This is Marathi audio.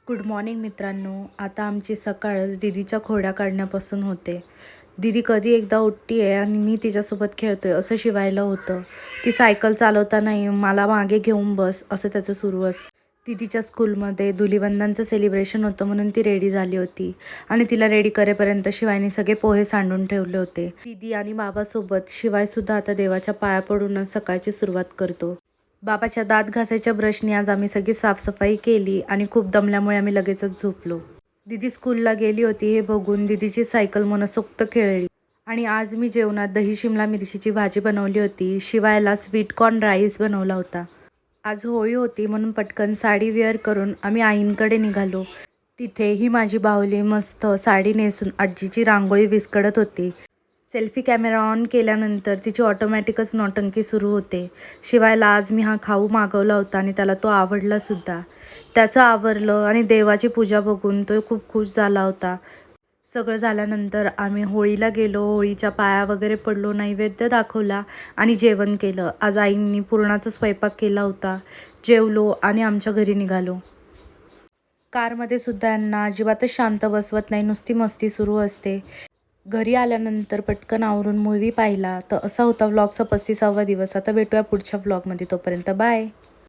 गुड मॉर्निंग मित्रांनो. आता आमची सकाळच दीदीच्या खोड्या काढण्यापासून होते. दीदी कधी एकदा उठती आहे आणि मी तिच्यासोबत खेळतोय असं शिवायला होतं. ती सायकल चालवतानाही मला मागे घेऊन बस असं त्याचं सुरू असतं. दीदीच्या स्कूलमध्ये धुलिवंदनचं सेलिब्रेशन होतं म्हणून ती रेडी झाली होती आणि तिला रेडी करेपर्यंत शिवायने सगळे पोहे सांडून ठेवले होते. दीदी आणि बाबासोबत शिवायसुद्धा आता देवाच्या पाया पडूनच सकाळची सुरुवात करतो. बाबाच्या दात घासायच्या ब्रशने आज आम्ही सगळी साफसफाई केली आणि खूप दमल्यामुळे आम्ही लगेचच झोपलो. दीदी स्कूलला गेली होती हे बघून दीदीची सायकल मनसोक्त खेळली. आणि आज मी जेवणात दही शिमला मिरचीची भाजी बनवली होती. शिवायला स्वीट कॉर्न राईस बनवला होता. आज होळी होती म्हणून पटकन साडी वेअर करून आम्ही आईंकडे निघालो. तिथे ही माझी बाहुली मस्त साडी नेसून आजीची रांगोळी विस्कडत होती. सेल्फी कॅमेरा ऑन केल्यानंतर तिची ऑटोमॅटिकच नौटंकी सुरू होते. शिवायला आज मी हा खाऊ मागवला होता आणि त्याला तो आवडलासुद्धा. त्याचं आवरलं आणि देवाची पूजा बघून तो खूप खुश झाला होता. सगळं झाल्यानंतर आम्ही होळीला गेलो. होळीच्या पाया वगैरे पडलो, नैवेद्य दाखवला आणि जेवण केलं. आज आईंनी पुरणाचा स्वयंपाक केला होता. जेवलो आणि आमच्या घरी निघालो. कारमध्ये सुद्धा यांना अजिबातच शांत बसवत नाही, नुसती मस्ती सुरू असते. घरी आल्यानंतर पटकन आवरून मूव्ही पाहिला. तर असा होता व्लॉगचा 35वा दिवस. आता भेटूया पुढच्या व्लॉगमध्ये. तोपर्यंत बाय.